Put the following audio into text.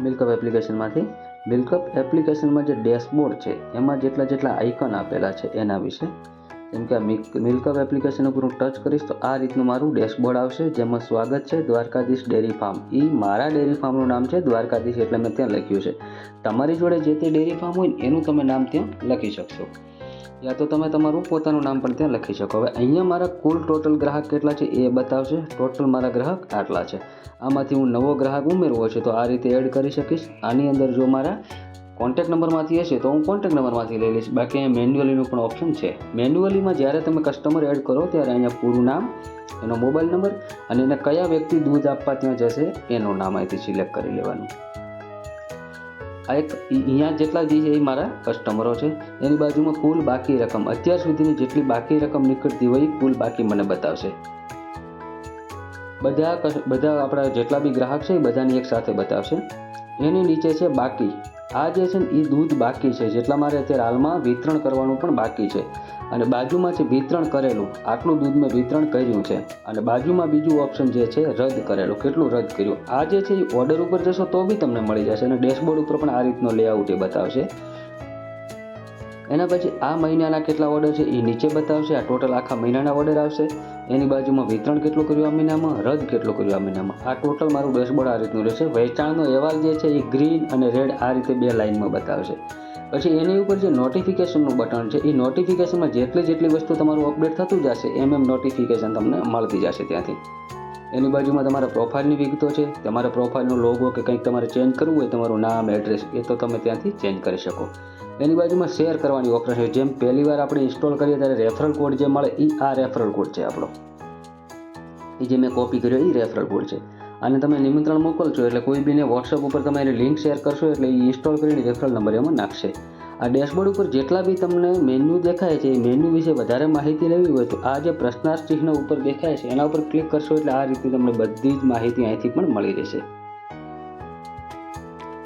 મિલ્કઅપ એપ્લિકેશનમાંથી. મિલ્કઅપ એપ્લિકેશનમાં જે ડેશબોર્ડ છે એમાં જેટલા આઇકન આપેલા છે એના વિશે. જેમ કે મિલ્કઅપ એપ્લિકેશન ઉપર હું ટચ કરીશ તો આ રીતનું મારું ડેશબોર્ડ આવશે, જેમાં સ્વાગત છે દ્વારકાધીશ ડેરી ફાર્મ. એ મારા ડેરી ફાર્મનું નામ છે દ્વારકાધીશ, એટલે મેં ત્યાં લખ્યું છે. તમારી જોડે જે તે ડેરી ફાર્મ હોય ને એનું તમે નામ ત્યાં લખી શકશો, યા તો તમે તમારું પોતાનું નામ પણ ત્યાં લખી શકો. હવે અહીંયા મારા કુલ ટોટલ ગ્રાહક કેટલા છે એ બતાવશે. ટોટલ મારા ગ્રાહક આટલા છે. આમાંથી હું નવો ગ્રાહક ઉમેરવો છે તો આ રીતે એડ કરી શકીશ. આની અંદર જો મારા કોન્ટેક્ટ નંબરમાંથી હશે તો હું કોન્ટેક્ટ નંબરમાંથી લઈ લઈશ. બાકી અહીંયા મેન્યુઅલીનું પણ ઓપ્શન છે. મેન્યુઅલીમાં જ્યારે તમે કસ્ટમર એડ કરો ત્યારે અહીંયા પૂરું નામ, એનો મોબાઈલ નંબર અને એને કયા વ્યક્તિ દૂધ આપવા ત્યાં જશે એનું નામ અહીંથી સિલેક્ટ કરી લેવાનું. આ એક અહીંયા જેટલા જે છે એ મારા કસ્ટમરો છે. એની બાજુમાં કુલ બાકી રકમ, અત્યાર સુધીની જેટલી બાકી રકમ નીકળતી હોય કુલ બાકી મને બતાવશે. બધા આપણા જેટલા બી ગ્રાહક છે એ બધાની એક સાથે બતાવશે. એની નીચે છે બાકી. આ જે છે ને એ દૂધ બાકી છે, જેટલા મારે અત્યારે હાલમાં વિતરણ કરવાનું પણ બાકી છે. અને બાજુમાં છે વિતરણ કરેલું, આટલું દૂધ મેં વિતરણ કર્યું છે. અને બાજુમાં બીજું ઓપ્શન જે છે રદ કરેલું, કેટલું રદ કર્યું. આ જે છે એ ઓર્ડર ઉપર જશો તો બી તમને મળી જશે. અને ડેશબોર્ડ ઉપર પણ આ રીતનો લેઆઉટ એ બતાવશે. એના પછી આ મહિનાના કેટલા ઓર્ડર છે એ નીચે બતાવશે. આ ટોટલ આખા મહિનાના ઓર્ડર આવશે. એની બાજુમાં વિતરણ કેટલું કર્યું આ મહિનામાં, રદ કેટલું કર્યું આ મહિનામાં. આ ટોટલ મારું ડેશબોર્ડ આ રીતનું રહેશે. વેચાણનો અહેવાલ જે છે એ ગ્રીન અને રેડ આ રીતે 2 લાઇનમાં બતાવશે. પછી એની ઉપર જે નોટિફિકેશનનું બટન છે એ નોટિફિકેશનમાં જેટલી વસ્તુ તમારું અપડેટ થતું જશે એમ નોટિફિકેશન તમને મળતી જશે ત્યાંથી. એની બાજુમાં તમારા પ્રોફાઇલની વિગતો છે. તમારા પ્રોફાઇલનો લોગો કે કંઈક તમારે ચેન્જ કરવું હોય, તમારું નામ, એડ્રેસ, એ તો તમે ત્યાંથી ચેન્જ કરી શકો. એની બાજુમાં શેર કરવાની ઓપ્શન છે. જેમ પહેલી વાર આપણે ઇન્સ્ટોલ કરીએ ત્યારે રેફરલ કોડ જે મળે એ આ રેફરલ કોડ છે આપણો, એ જે મેં કોપી કર્યો એ રેફરલ કોડ છે. અને તમે નિમંત્રણ મોકલશો એટલે કોઈ બીને વોટ્સઅપ ઉપર તમે એને લિંક શેર કરશો એટલે એ ઇન્સ્ટોલ કરીને રેફરલ નંબર એમાં નાખશે. આ ડેશબોર્ડ ઉપર જેટલા બી તમને મેન્યુ દેખાય છે એ મેન્યુ વિશે વધારે માહિતી લેવી હોય તો આ જે પ્રશ્નાર્થ ચિહ્ન ઉપર દેખાય છે એના ઉપર ક્લિક કરશો એટલે આ રીતે તમને બધી જ માહિતી અહીંથી પણ મળી રહેશે.